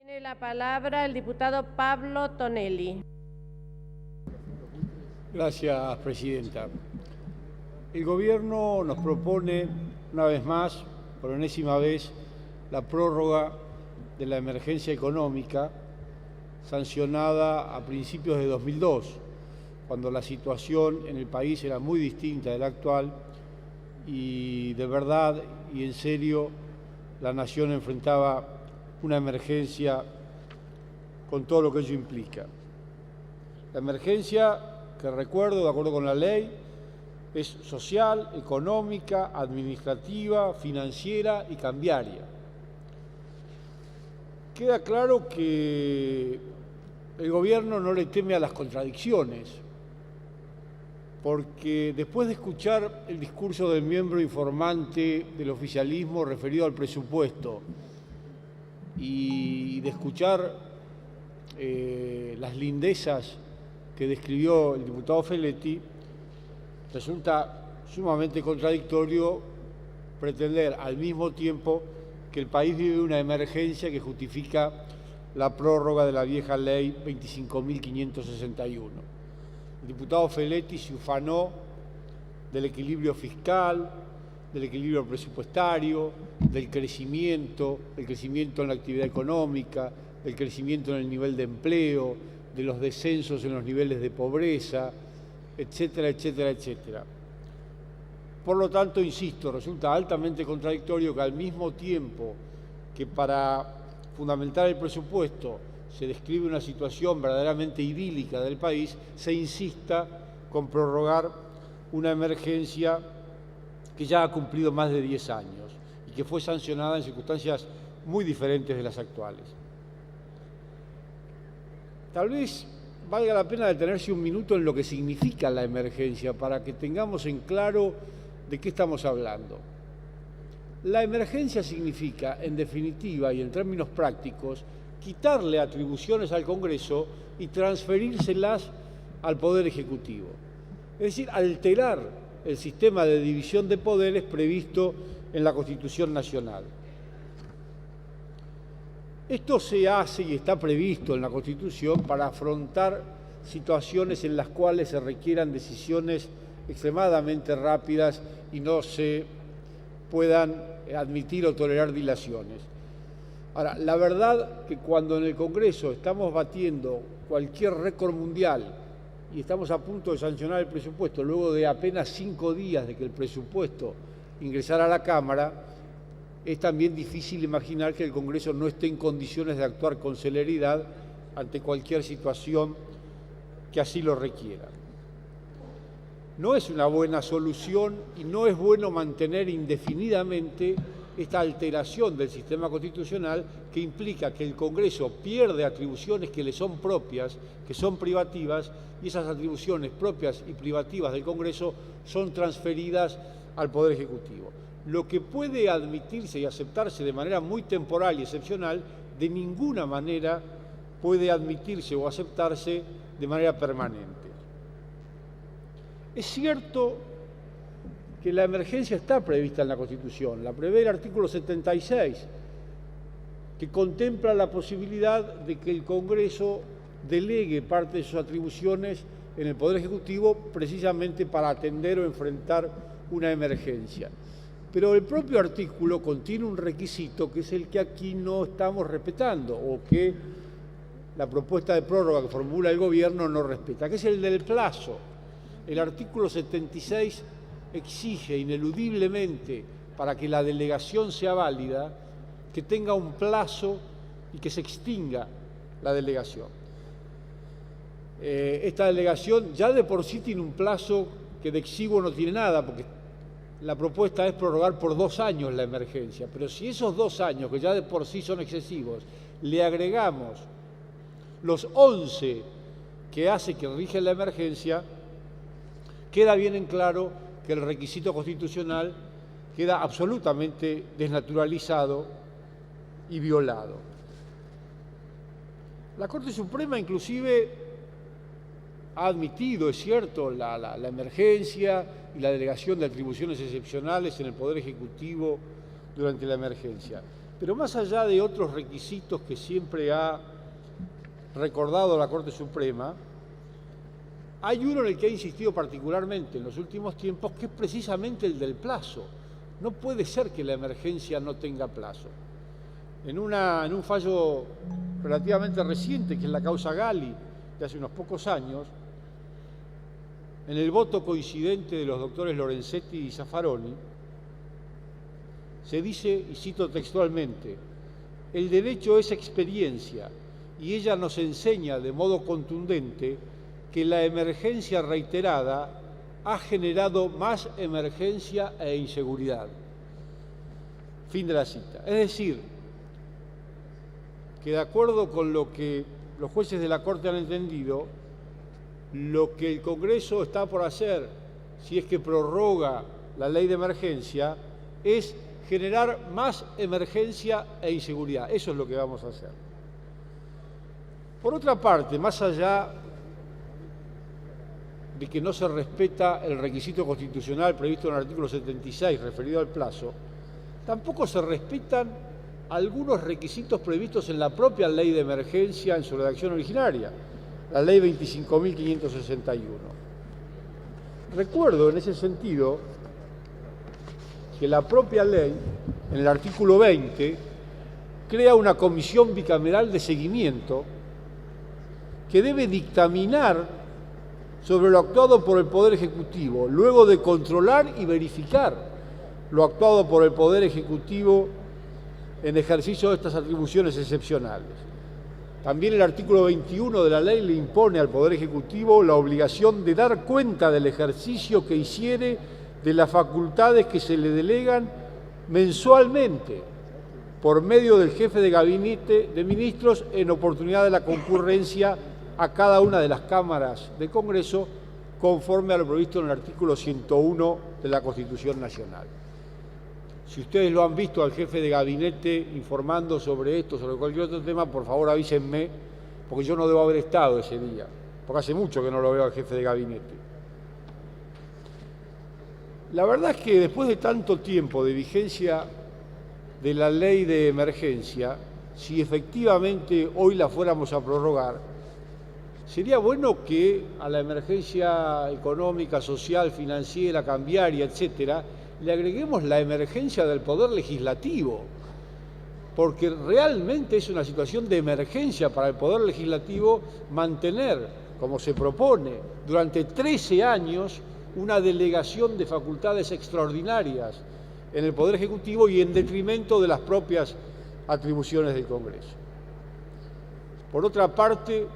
Tiene la palabra el diputado Pablo Tonelli. Gracias, presidenta. El Gobierno nos propone, una vez más, por enésima vez, la prórroga de la emergencia económica sancionada a principios de 2002, cuando la situación en el país era muy distinta de la actual y de verdad y en serio la nación enfrentaba una emergencia con todo lo que ello implica. La emergencia, que recuerdo, de acuerdo con la ley, es social, económica, administrativa, financiera y cambiaria. Queda claro que el Gobierno no le teme a las contradicciones, porque después de escuchar el discurso del miembro informante del oficialismo referido al presupuesto y de escuchar las lindezas que describió el diputado Feletti, resulta sumamente contradictorio pretender al mismo tiempo que el país vive una emergencia que justifica la prórroga de la vieja ley 25.561. El diputado Feletti se ufanó del equilibrio fiscal, del equilibrio presupuestario, del crecimiento en la actividad económica, del crecimiento en el nivel de empleo, de los descensos en los niveles de pobreza, etcétera, etcétera, etcétera. Por lo tanto, insisto, resulta altamente contradictorio que al mismo tiempo que para fundamentar el presupuesto se describe una situación verdaderamente idílica del país, se insista con prorrogar una emergencia que ya ha cumplido más de 10 años y que fue sancionada en circunstancias muy diferentes de las actuales. Tal vez valga la pena detenerse un minuto en lo que significa la emergencia para que tengamos en claro de qué estamos hablando. La emergencia significa, en definitiva y en términos prácticos, quitarle atribuciones al Congreso y transferírselas al Poder Ejecutivo. Es decir, alterar el sistema de división de poderes previsto en la Constitución Nacional. Esto se hace y está previsto en la Constitución para afrontar situaciones en las cuales se requieran decisiones extremadamente rápidas y no se puedan admitir o tolerar dilaciones. Ahora, la verdad que cuando en el Congreso estamos batiendo cualquier récord mundial y estamos a punto de sancionar el presupuesto luego de apenas 5 días de que el presupuesto ingresara a la Cámara, es también difícil imaginar que el Congreso no esté en condiciones de actuar con celeridad ante cualquier situación que así lo requiera. No es una buena solución y no es bueno mantener indefinidamente esta alteración del sistema constitucional que implica que el Congreso pierde atribuciones que le son propias, que son privativas, y esas atribuciones propias y privativas del Congreso son transferidas al Poder Ejecutivo. Lo que puede admitirse y aceptarse de manera muy temporal y excepcional, de ninguna manera puede admitirse o aceptarse de manera permanente. Es cierto que la emergencia está prevista en la Constitución, la prevé el artículo 76, que contempla la posibilidad de que el Congreso delegue parte de sus atribuciones en el Poder Ejecutivo precisamente para atender o enfrentar una emergencia. Pero el propio artículo contiene un requisito que es el que aquí no estamos respetando o que la propuesta de prórroga que formula el Gobierno no respeta, que es el del plazo. El artículo 76 exige ineludiblemente, para que la delegación sea válida, que tenga un plazo y que se extinga la delegación. Esta delegación ya de por sí tiene un plazo que de exiguo no tiene nada, porque la propuesta es prorrogar por 2 años la emergencia, pero si esos 2 años, que ya de por sí son excesivos, le agregamos los 11 que hace que rige la emergencia, queda bien en claro que el requisito constitucional queda absolutamente desnaturalizado y violado. La Corte Suprema inclusive ha admitido, es cierto, la emergencia y la delegación de atribuciones excepcionales en el Poder Ejecutivo durante la emergencia. Pero más allá de otros requisitos que siempre ha recordado la Corte Suprema, hay uno en el que ha insistido particularmente en los últimos tiempos, que es precisamente el del plazo. No puede ser que la emergencia no tenga plazo. En un fallo relativamente reciente, que es la causa Gali, de hace unos pocos años, en el voto coincidente de los doctores Lorenzetti y Zaffaroni, se dice, y cito textualmente, el derecho es experiencia y ella nos enseña de modo contundente que la emergencia reiterada ha generado más emergencia e inseguridad. Fin de la cita. Es decir, que de acuerdo con lo que los jueces de la Corte han entendido, lo que el Congreso está por hacer, si es que prorroga la ley de emergencia, es generar más emergencia e inseguridad. Eso es lo que vamos a hacer. Por otra parte, más allá de que no se respeta el requisito constitucional previsto en el artículo 76 referido al plazo, tampoco se respetan algunos requisitos previstos en la propia ley de emergencia en su redacción originaria, la ley 25.561. Recuerdo en ese sentido que la propia ley, en el artículo 20, crea una comisión bicameral de seguimiento que debe dictaminar sobre lo actuado por el Poder Ejecutivo, luego de controlar y verificar lo actuado por el Poder Ejecutivo en ejercicio de estas atribuciones excepcionales. También el artículo 21 de la ley le impone al Poder Ejecutivo la obligación de dar cuenta del ejercicio que hiciere de las facultades que se le delegan mensualmente por medio del jefe de gabinete de ministros en oportunidad de la concurrencia a cada una de las cámaras del Congreso, conforme a lo previsto en el artículo 101 de la Constitución Nacional. Si ustedes lo han visto al jefe de gabinete informando sobre esto, sobre cualquier otro tema, por favor avísenme, porque yo no debo haber estado ese día, porque hace mucho que no lo veo al jefe de gabinete. La verdad es que después de tanto tiempo de vigencia de la ley de emergencia, si efectivamente hoy la fuéramos a prorrogar, sería bueno que a la emergencia económica, social, financiera, cambiaria, etcétera, le agreguemos la emergencia del Poder Legislativo, porque realmente es una situación de emergencia para el Poder Legislativo mantener, como se propone, durante 13 años una delegación de facultades extraordinarias en el Poder Ejecutivo y en detrimento de las propias atribuciones del Congreso. Por otra parte,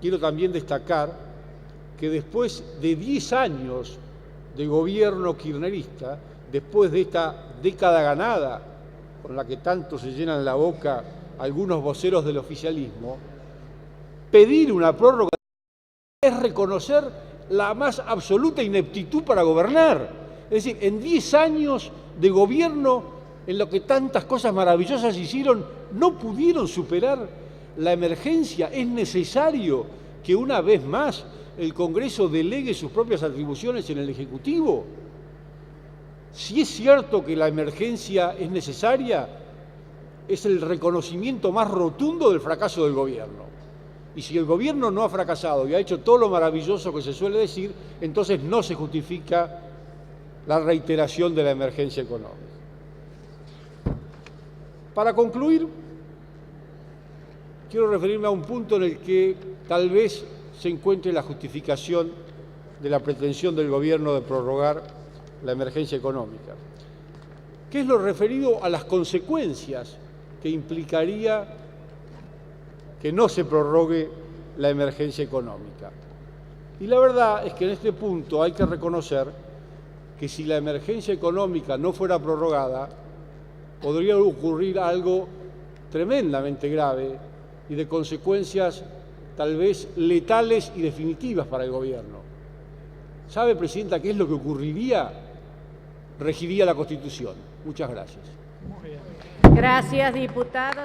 quiero también destacar que después de 10 años de gobierno kirchnerista, después de esta década ganada, con la que tanto se llenan la boca algunos voceros del oficialismo, pedir una prórroga es reconocer la más absoluta ineptitud para gobernar. Es decir, en 10 años de gobierno, en lo que tantas cosas maravillosas hicieron, no pudieron superar la emergencia. Es necesario que una vez más el Congreso delegue sus propias atribuciones en el Ejecutivo. Si es cierto que la emergencia es necesaria, es el reconocimiento más rotundo del fracaso del gobierno. Y si el gobierno no ha fracasado y ha hecho todo lo maravilloso que se suele decir, entonces no se justifica la reiteración de la emergencia económica. Para concluir, quiero referirme a un punto en el que tal vez se encuentre la justificación de la pretensión del gobierno de prorrogar la emergencia económica, que es lo referido a las consecuencias que implicaría que no se prorrogue la emergencia económica. Y la verdad es que en este punto hay que reconocer que si la emergencia económica no fuera prorrogada, podría ocurrir algo tremendamente grave y de consecuencias tal vez letales y definitivas para el gobierno. ¿Sabe, Presidenta, qué es lo que ocurriría? Regiría la Constitución. Muchas gracias. Gracias, diputado.